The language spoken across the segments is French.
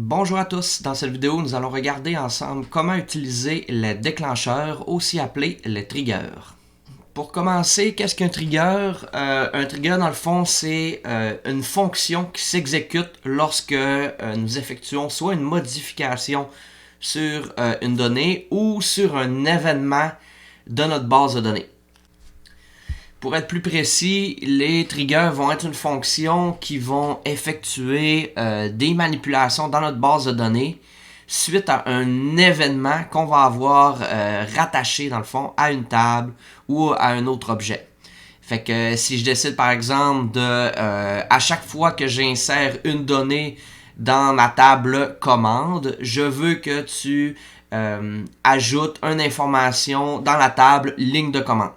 Bonjour à tous, dans cette vidéo nous allons regarder ensemble comment utiliser les déclencheurs, aussi appelés les triggers. Pour commencer, qu'est-ce qu'un trigger? Un trigger dans le fond c'est une fonction qui s'exécute lorsque nous effectuons soit une modification sur une donnée ou sur un événement de notre base de données. Pour être plus précis, les triggers vont être une fonction qui vont effectuer des manipulations dans notre base de données suite à un événement qu'on va avoir rattaché dans le fond à une table ou à un autre objet. Fait que si je décide par exemple de à chaque fois que j'insère une donnée dans ma table commande, je veux que tu ajoutes une information dans la table ligne de commande.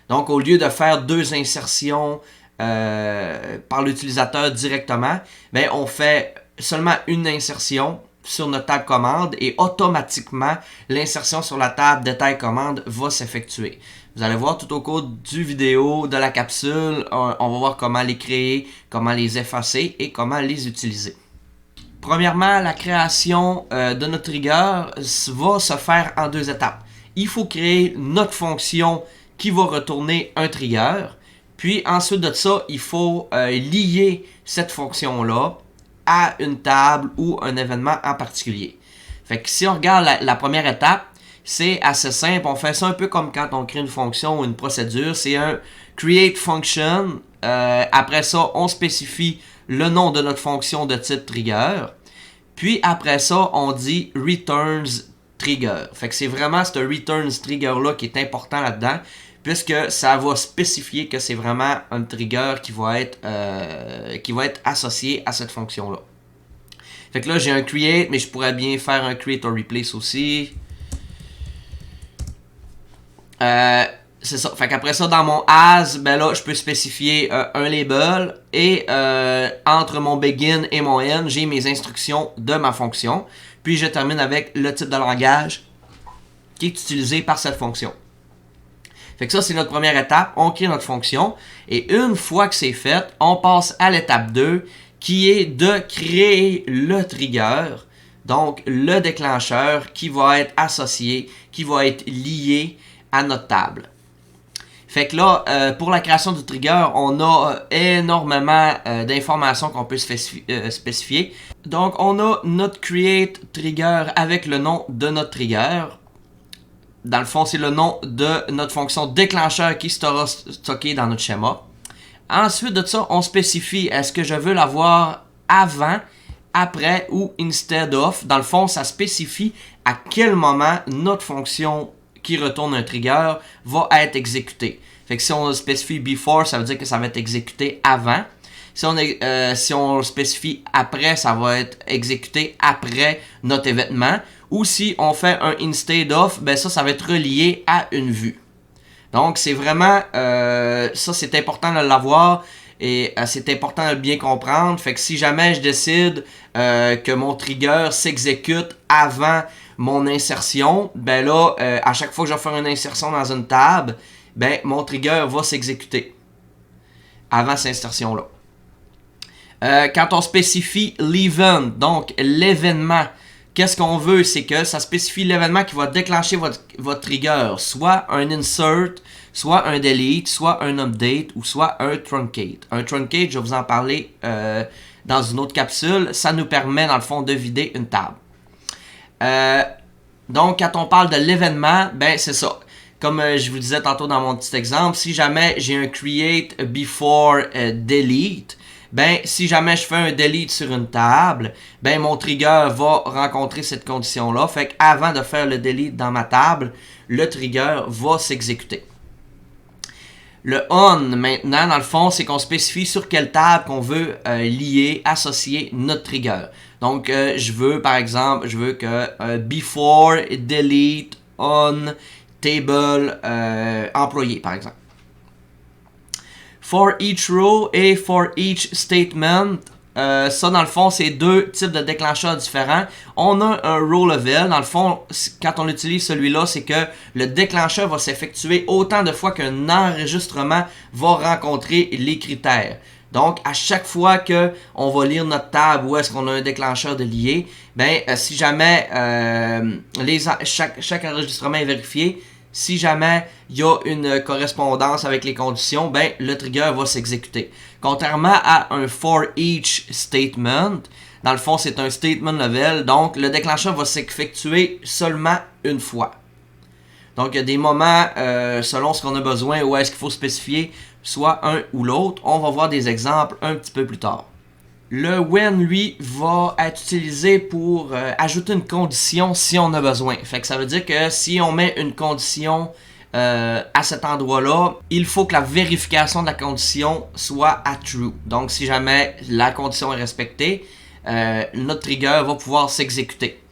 Donc, au lieu de faire deux insertions par l'utilisateur directement, ben, on fait seulement une insertion sur notre table commande et automatiquement, l'insertion sur la table détail commande va s'effectuer. Vous allez voir tout au cours du vidéo, de la capsule, on va voir comment les créer, comment les effacer et comment les utiliser. Premièrement, la création de notre trigger va se faire en deux étapes. Il faut créer notre fonction qui va retourner un trigger. Puis ensuite de ça, il faut lier cette fonction-là à une table ou un événement en particulier. Fait que si on regarde la première étape, c'est assez simple. On fait ça un peu comme quand on crée une fonction ou une procédure. C'est un create function. Après ça, on spécifie le nom de notre fonction de type trigger. Puis après ça, on dit returns trigger. Fait que c'est vraiment ce returns trigger-là qui est important là-dedans, puisque ça va spécifier que c'est vraiment un trigger qui va être associé à cette fonction-là. Fait que là, j'ai un create, mais je pourrais bien faire un create or replace aussi. C'est ça. Fait qu'après ça, dans mon as, ben là, je peux spécifier un label et entre mon begin et mon end, j'ai mes instructions de ma fonction. Puis je termine avec le type de langage qui est utilisé par cette fonction. Fait que ça, c'est notre première étape. On crée notre fonction. Et une fois que c'est fait, on passe à l'étape 2 qui est de créer le trigger. Donc, le déclencheur qui va être associé, qui va être lié à notre table. Fait que là, pour la création du trigger, on a énormément d'informations qu'on peut spécifier. Donc, on a notre create trigger avec le nom de notre trigger. Dans le fond, c'est le nom de notre fonction déclencheur qui sera stocké dans notre schéma. Ensuite de ça, on spécifie est-ce que je veux l'avoir avant, après ou instead of. Dans le fond, ça spécifie à quel moment notre fonction qui retourne un trigger va être exécutée. Fait que si on spécifie before, ça veut dire que ça va être exécuté avant. Si on spécifie après, ça va être exécuté après notre événement. Ou si on fait un instead of, ben ça va être relié à une vue. Donc, c'est vraiment, ça c'est important de l'avoir et c'est important de le bien comprendre. Fait que si jamais je décide que mon trigger s'exécute avant mon insertion, ben là, à chaque fois que je vais faire une insertion dans une table, ben mon trigger va s'exécuter avant cette insertion-là. Quand on spécifie l'event, donc l'événement, qu'est-ce qu'on veut? C'est que ça spécifie l'événement qui va déclencher votre trigger, soit un insert, soit un delete, soit un update ou soit un truncate. Un truncate, je vais vous en parler dans une autre capsule. Ça nous permet, dans le fond, de vider une table. Donc, quand on parle de l'événement, ben c'est ça. Comme je vous disais tantôt dans mon petit exemple, si jamais j'ai un create before delete, ben si jamais je fais un delete sur une table, ben mon trigger va rencontrer cette condition-là. Fait qu'avant de faire le delete dans ma table, le trigger va s'exécuter. Le on, maintenant, dans le fond, c'est qu'on spécifie sur quelle table qu'on veut lier, associer notre trigger. Donc, je veux, par exemple, que before, delete, on, table, employé, par exemple. For each row et for each statement, ça, dans le fond, c'est deux types de déclencheurs différents. On a un row level. Dans le fond, quand on utilise celui-là, c'est que le déclencheur va s'effectuer autant de fois qu'un enregistrement va rencontrer les critères. Donc, à chaque fois qu'on va lire notre table où est-ce qu'on a un déclencheur de lié, ben, si jamais chaque enregistrement est vérifié, si jamais il y a une correspondance avec les conditions, ben, le trigger va s'exécuter. Contrairement à un for each statement, dans le fond, c'est un statement level, donc le déclencheur va s'effectuer seulement une fois. Donc, il y a des moments, selon ce qu'on a besoin, où est-ce qu'il faut spécifier soit un ou l'autre. On va voir des exemples un petit peu plus tard. Le when, lui, va être utilisé pour ajouter une condition si on a besoin. Fait que ça veut dire que si on met une condition à cet endroit-là, il faut que la vérification de la condition soit à true. Donc, si jamais la condition est respectée, notre trigger va pouvoir s'exécuter.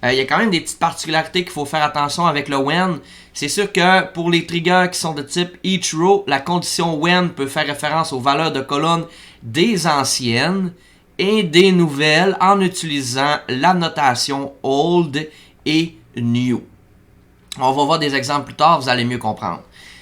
Il y a quand même des petites particularités qu'il faut faire attention avec le when. C'est sûr que pour les triggers qui sont de type each row, la condition when peut faire référence aux valeurs de colonne des anciennes et des nouvelles en utilisant la notation old et new. On va voir des exemples plus tard, vous allez mieux comprendre.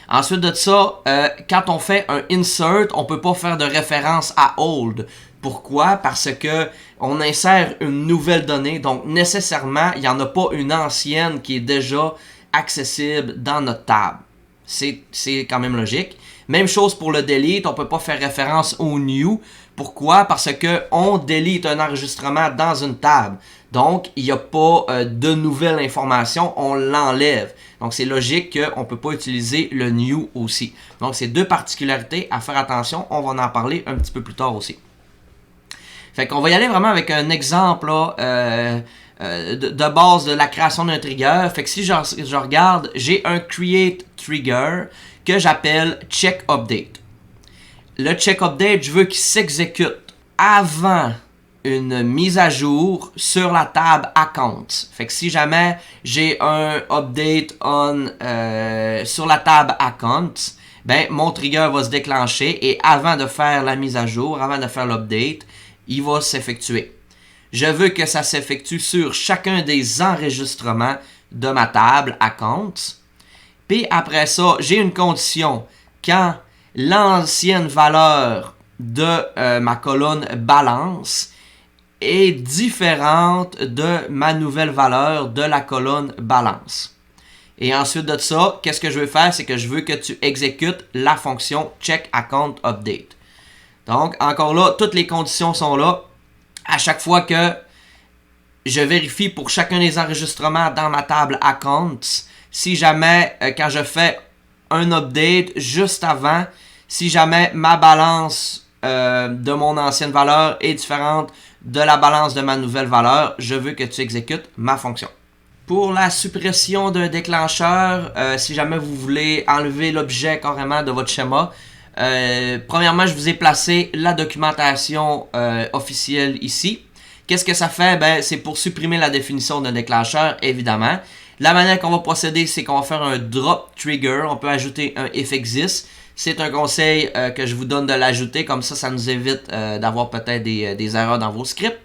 Ensuite de ça, quand on fait un insert, on ne peut pas faire de référence à old. Pourquoi? Parce que on insère une nouvelle donnée, donc nécessairement, il n'y en a pas une ancienne qui est déjà accessible dans notre table. C'est quand même logique. Même chose pour le delete, on ne peut pas faire référence au new. Pourquoi? Parce que on delete un enregistrement dans une table. Donc, il n'y a pas de nouvelle information, on l'enlève. Donc, c'est logique qu'on ne peut pas utiliser le new aussi. Donc, c'est deux particularités à faire attention. On va en parler un petit peu plus tard aussi. Fait qu'on va y aller vraiment avec un exemple là, de base de la création d'un trigger. Fait que si je regarde, j'ai un create trigger que j'appelle check update. Le check update, je veux qu'il s'exécute avant une mise à jour sur la table account. Fait que si jamais j'ai un update on sur la table account, ben mon trigger va se déclencher et avant de faire la mise à jour, avant de faire l'update, il va s'effectuer. Je veux que ça s'effectue sur chacun des enregistrements de ma table account. Puis après ça, j'ai une condition. Quand l'ancienne valeur de ma colonne balance est différente de ma nouvelle valeur de la colonne balance. Et ensuite de ça, qu'est-ce que je veux faire? C'est que je veux que tu exécutes la fonction check account update. Donc, encore là, toutes les conditions sont là. À chaque fois que je vérifie pour chacun des enregistrements dans ma table account, si jamais, quand je fais un update juste avant, si jamais ma balance de mon ancienne valeur est différente de la balance de ma nouvelle valeur, je veux que tu exécutes ma fonction. Pour la suppression d'un déclencheur, si jamais vous voulez enlever l'objet carrément de votre schéma, premièrement, je vous ai placé la documentation officielle ici. Qu'est-ce que ça fait? Ben, c'est pour supprimer la définition d'un déclencheur, évidemment. La manière qu'on va procéder, c'est qu'on va faire un drop trigger. On peut ajouter un if exist. C'est un conseil que je vous donne de l'ajouter. Comme ça nous évite d'avoir peut-être des erreurs dans vos scripts.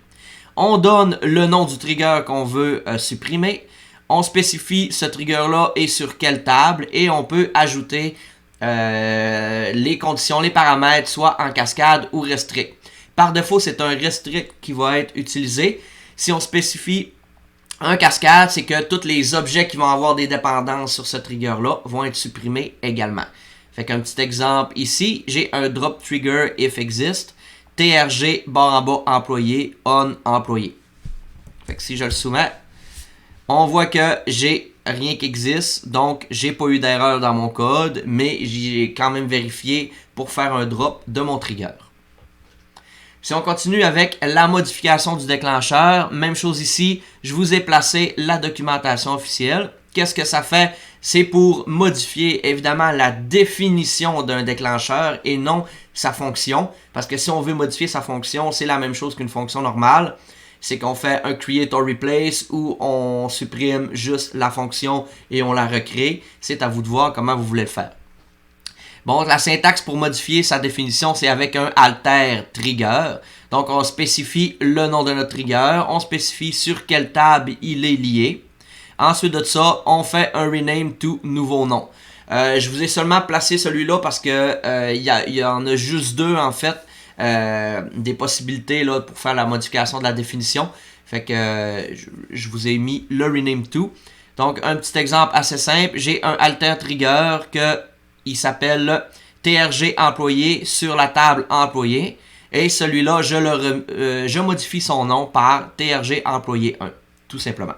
On donne le nom du trigger qu'on veut supprimer. On spécifie ce trigger-là et sur quelle table. Et on peut ajouter les conditions, les paramètres, soit en cascade ou restrict. Par défaut, c'est un restrict qui va être utilisé. Si on spécifie un cascade, c'est que tous les objets qui vont avoir des dépendances sur ce trigger-là vont être supprimés également. Fait qu'un petit exemple ici, j'ai un drop trigger if exist, trg barre en bas employé, on employé. Fait que si je le soumets, on voit que j'ai rien qui existe, donc j'ai pas eu d'erreur dans mon code, mais j'ai quand même vérifié pour faire un drop de mon trigger. Si on continue avec la modification du déclencheur, même chose ici, je vous ai placé la documentation officielle. Qu'est-ce que ça fait? C'est pour modifier évidemment la définition d'un déclencheur et non sa fonction. Parce que si on veut modifier sa fonction, c'est la même chose qu'une fonction normale. C'est qu'on fait un create or replace où on supprime juste la fonction et on la recrée. C'est à vous de voir comment vous voulez le faire. Bon, la syntaxe pour modifier sa définition, c'est avec un alter trigger. Donc, on spécifie le nom de notre trigger. On spécifie sur quelle table il est lié. Ensuite de ça, on fait un rename to nouveau nom. Je vous ai seulement placé celui-là parce que il y en a juste deux en fait des possibilités là, pour faire la modification de la définition. Fait que je vous ai mis le rename to. Donc, un petit exemple assez simple. J'ai un alter trigger il s'appelle TRG employé sur la table employé. Et celui-là, je modifie son nom par TRG employé 1, tout simplement.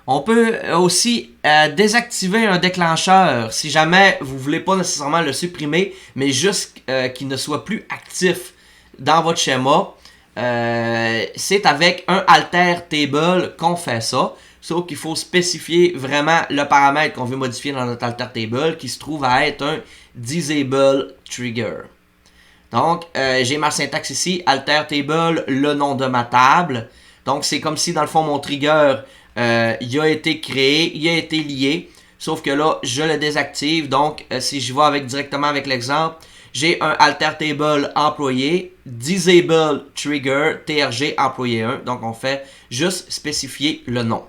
On peut aussi désactiver un déclencheur si jamais vous ne voulez pas nécessairement le supprimer, mais juste qu'il ne soit plus actif dans votre schéma. C'est avec un alter table qu'on fait ça. Sauf qu'il faut spécifier vraiment le paramètre qu'on veut modifier dans notre alter table qui se trouve à être un disable trigger. Donc, j'ai ma syntaxe ici, alter table, le nom de ma table. Donc, c'est comme si dans le fond mon trigger, il a été créé, il a été lié. Sauf que là, je le désactive. Donc, si je vais directement avec l'exemple, j'ai un alter table employé, disable trigger, TRG employé 1. Donc, on fait juste spécifier le nom.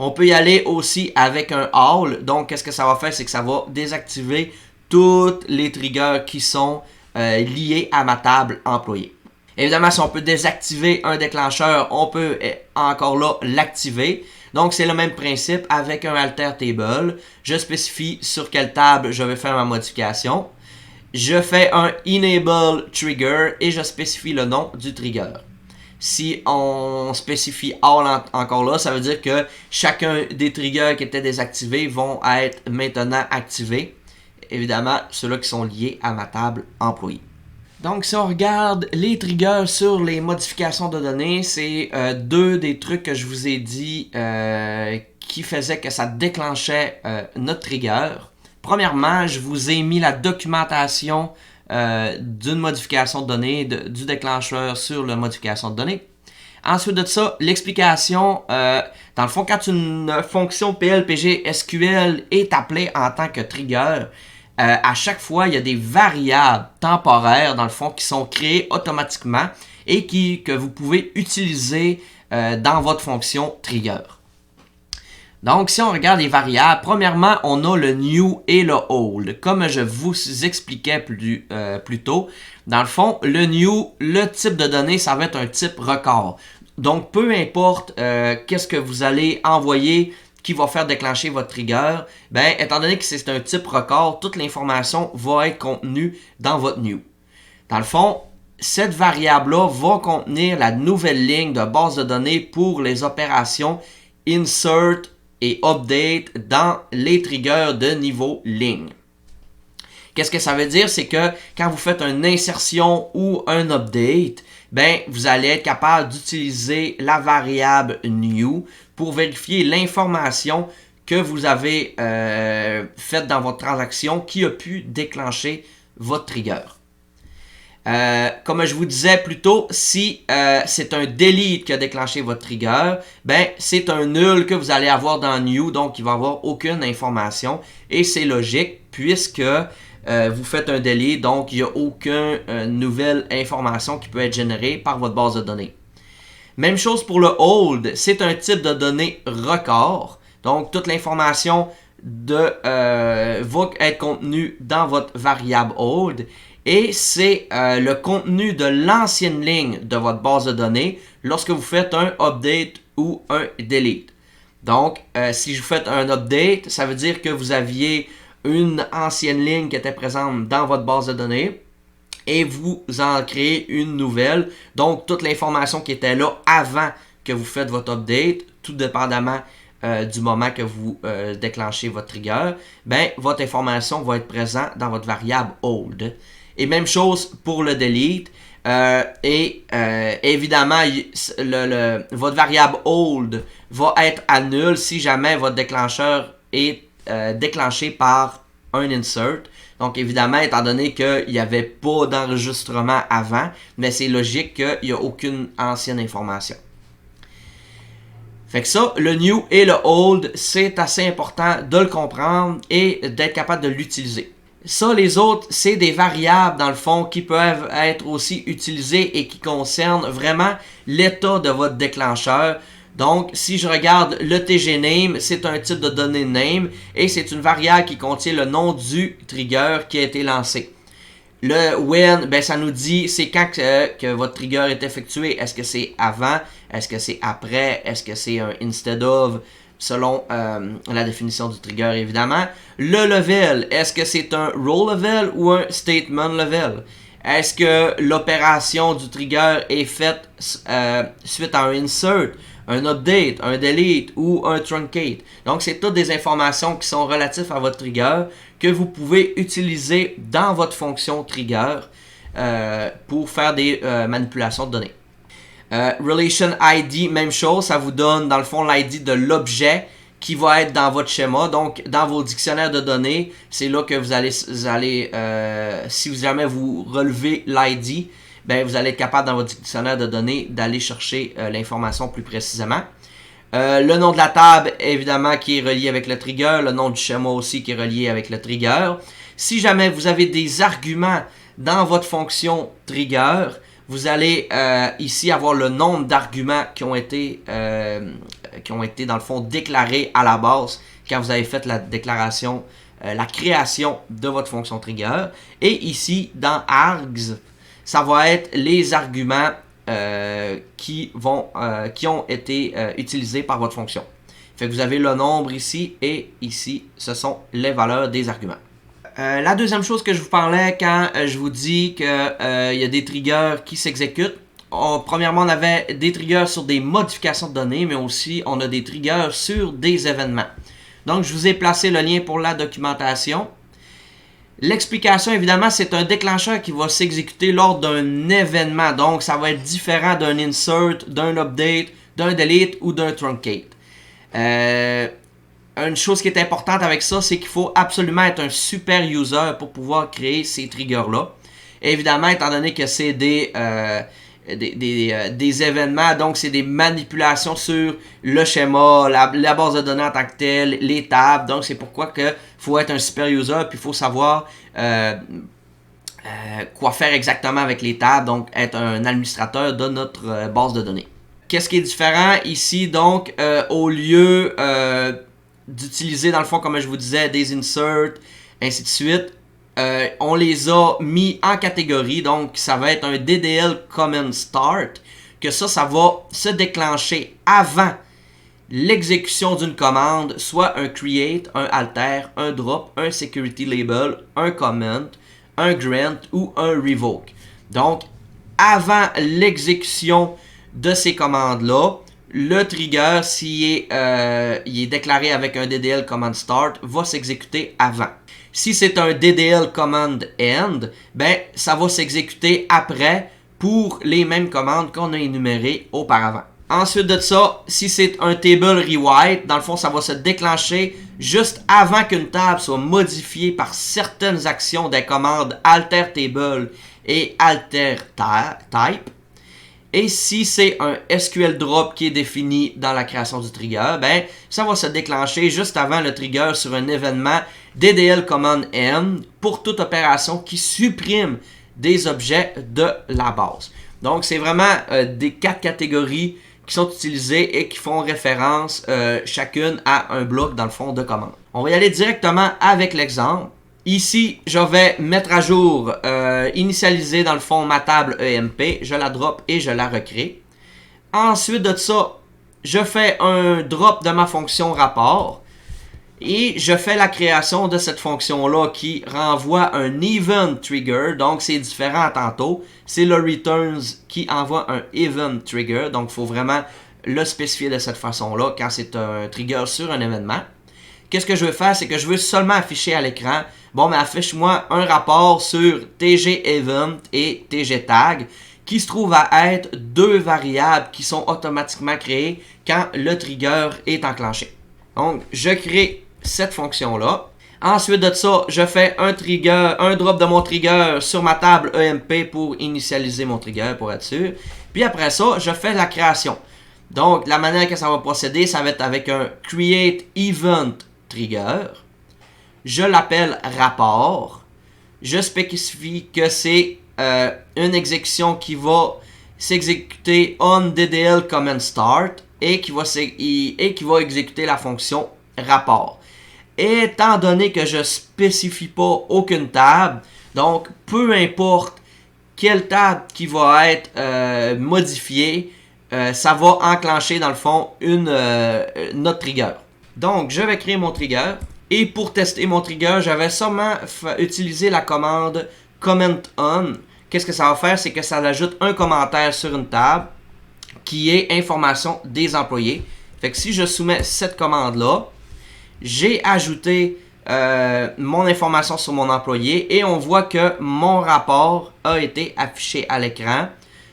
On peut y aller aussi avec un all. Donc, qu'est-ce que ça va faire? C'est que ça va désactiver tous les triggers qui sont liés à ma table employée. Évidemment, si on peut désactiver un déclencheur, on peut encore là l'activer. Donc, c'est le même principe avec un alter table. Je spécifie sur quelle table je vais faire ma modification. Je fais un enable trigger et je spécifie le nom du trigger. Si on spécifie all encore là, ça veut dire que chacun des triggers qui étaient désactivés vont être maintenant activés. Évidemment, ceux-là qui sont liés à ma table employée. Donc, si on regarde les triggers sur les modifications de données, c'est deux des trucs que je vous ai dit qui faisaient que ça déclenchait notre trigger. Premièrement, je vous ai mis la documentation d'une modification de données, du déclencheur sur la modification de données. Ensuite de ça, l'explication, dans le fond, quand une fonction PLPG SQL est appelée en tant que trigger, à chaque fois, il y a des variables temporaires, dans le fond, qui sont créées automatiquement et que vous pouvez utiliser dans votre fonction trigger. Donc, si on regarde les variables, premièrement, on a le new et le old. Comme je vous expliquais plus tôt, dans le fond, le new, le type de données, ça va être un type record. Donc, peu importe qu'est-ce que vous allez envoyer qui va faire déclencher votre trigger, ben, étant donné que c'est un type record, toute l'information va être contenue dans votre new. Dans le fond, cette variable-là va contenir la nouvelle ligne de base de données pour les opérations insert et update dans les triggers de niveau ligne. Qu'est-ce que ça veut dire? C'est que quand vous faites une insertion ou un update, ben, vous allez être capable d'utiliser la variable new pour vérifier l'information que vous avez faite dans votre transaction qui a pu déclencher votre trigger. Comme je vous disais plus tôt, si c'est un delete qui a déclenché votre trigger, ben c'est un nul que vous allez avoir dans new, donc il va avoir aucune information. Et c'est logique puisque vous faites un delete, donc il n'y a aucune nouvelle information qui peut être générée par votre base de données. Même chose pour le hold, c'est un type de données record. Donc toute l'information va être contenue dans votre variable hold. Et c'est le contenu de l'ancienne ligne de votre base de données lorsque vous faites un update ou un delete. Donc, si vous faites un update, ça veut dire que vous aviez une ancienne ligne qui était présente dans votre base de données et vous en créez une nouvelle. Donc, toute l'information qui était là avant que vous faites votre update, tout dépendamment du moment que vous déclenchez votre trigger, ben, votre information va être présente dans votre variable hold. Et même chose pour le delete. Évidemment, votre variable hold va être à nul si jamais votre déclencheur est déclenché par un insert. Donc évidemment, étant donné qu'il n'y avait pas d'enregistrement avant, mais c'est logique qu'il n'y a aucune ancienne information. Fait que ça, le new et le old, c'est assez important de le comprendre et d'être capable de l'utiliser. Ça, les autres, c'est des variables, dans le fond, qui peuvent être aussi utilisées et qui concernent vraiment l'état de votre déclencheur. Donc, si je regarde le tgname, c'est un type de données name et c'est une variable qui contient le nom du trigger qui a été lancé. Le when, ben ça nous dit c'est quand que votre trigger est effectué. Est-ce que c'est avant? Est-ce que c'est après? Est-ce que c'est un instead of? Selon la définition du trigger, évidemment. Le level, est-ce que c'est un roll level ou un statement level? Est-ce que l'opération du trigger est faite suite à un insert, un update, un delete ou un truncate? Donc, c'est toutes des informations qui sont relatives à votre trigger que vous pouvez utiliser dans votre fonction trigger pour faire des manipulations de données. Relation ID, même chose, ça vous donne dans le fond l'ID de l'objet qui va être dans votre schéma. Donc, dans vos dictionnaires de données, c'est là que vous allez si jamais vous relevez l'ID, ben, vous allez être capable dans votre dictionnaire de données d'aller chercher l'information plus précisément. Le nom de la table, évidemment, qui est relié avec le trigger. Le nom du schéma aussi qui est relié avec le trigger. Si jamais vous avez des arguments dans votre fonction trigger, vous allez ici avoir le nombre d'arguments qui ont été dans le fond déclarés à la base quand vous avez fait la déclaration, la création de votre fonction trigger. Et ici, dans args, ça va être les arguments qui ont été utilisés par votre fonction. Fait que vous avez le nombre ici et ici, ce sont les valeurs des arguments. La deuxième chose que je vous parlais quand je vous dis qu'il y a des triggers qui s'exécutent. Premièrement, on avait des triggers sur des modifications de données, mais aussi on a des triggers sur des événements. Donc, je vous ai placé le lien pour la documentation. L'explication, évidemment, c'est un déclencheur qui va s'exécuter lors d'un événement. Donc, ça va être différent d'un insert, d'un update, d'un delete ou d'un truncate. Une chose qui est importante avec ça, c'est qu'il faut absolument être un super user pour pouvoir créer ces triggers-là. Évidemment, étant donné que c'est des événements, donc c'est des manipulations sur le schéma, la base de données en tant que telle, les tables. Donc, c'est pourquoi que faut être un super user, puis il faut savoir quoi faire exactement avec les tables, donc être un administrateur de notre base de données. Qu'est-ce qui est différent ici? Donc, au lieu d'utiliser, dans le fond, comme je vous disais, des inserts, ainsi de suite, on les a mis en catégorie. Donc, ça va être un DDL Command Start, que ça va se déclencher avant l'exécution d'une commande, soit un create, un alter, un drop, un security label, un comment, un grant ou un revoke. Donc, avant l'exécution de ces commandes-là, le trigger, s'il est déclaré avec un DDL Command Start, va s'exécuter avant. Si c'est un DDL Command End, ben, ça va s'exécuter après pour les mêmes commandes qu'on a énumérées auparavant. Ensuite de ça, si c'est un table rewrite, dans le fond, ça va se déclencher juste avant qu'une table soit modifiée par certaines actions des commandes alter table et alter type. Et si c'est un SQL drop qui est défini dans la création du trigger, ben, ça va se déclencher juste avant le trigger sur un événement DDL Command N pour toute opération qui supprime des objets de la base. Donc, c'est vraiment des 4 catégories qui sont utilisées et qui font référence chacune à un bloc dans le fond de commande. On va y aller directement avec l'exemple. Ici, je vais mettre à jour, initialiser dans le fond ma table EMP, je la drop et je la recrée. Ensuite de ça, je fais un drop de ma fonction rapport et je fais la création de cette fonction-là qui renvoie un event trigger, donc c'est différent à tantôt. C'est le returns qui envoie un event trigger, donc il faut vraiment le spécifier de cette façon-là quand c'est un trigger sur un événement. Qu'est-ce que je veux faire? C'est que je veux seulement afficher à l'écran. Bon, mais affiche-moi un rapport sur TG Event et TG Tag qui se trouve à être 2 variables qui sont automatiquement créées quand le trigger est enclenché. Donc, je crée cette fonction-là. Ensuite de ça, je fais un drop de mon trigger sur ma table EMP pour initialiser mon trigger, pour être sûr. Puis après ça, je fais la création. Donc, la manière que ça va procéder, ça va être avec un Create Event Trigger. Je l'appelle rapport. Je spécifie que c'est une exécution qui va s'exécuter on DDL Command Start et qui va exécuter la fonction rapport. Étant donné que je ne spécifie pas aucune table, Donc, peu importe quelle table qui va être modifiée, ça va enclencher dans le fond notre trigger. Donc, je vais créer mon trigger. Et pour tester mon trigger, j'avais seulement utilisé la commande comment on. Qu'est-ce que ça va faire? C'est que ça ajoute un commentaire sur une table qui est information des employés. Fait que si je soumets cette commande-là, j'ai ajouté mon information sur mon employé et on voit que mon rapport a été affiché à l'écran.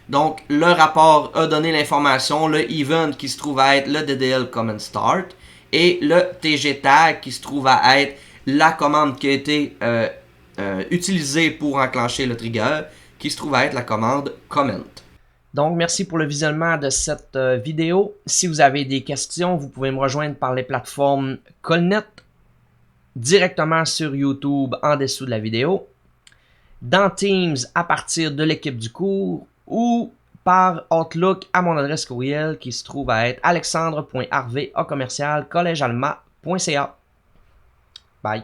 Donc, le rapport a donné l'information, le event qui se trouve à être le DDL Command Start et le TG Tag qui se trouve à être la commande qui a été utilisée pour enclencher le trigger qui se trouve à être la commande Comment. Donc, merci pour le visionnement de cette vidéo. Si vous avez des questions, vous pouvez me rejoindre par les plateformes Colnet, directement sur YouTube en dessous de la vidéo, dans Teams à partir de l'équipe du cours ou par Outlook à mon adresse courriel qui se trouve à être alexandre.harvey@collegealma.ca. Bye.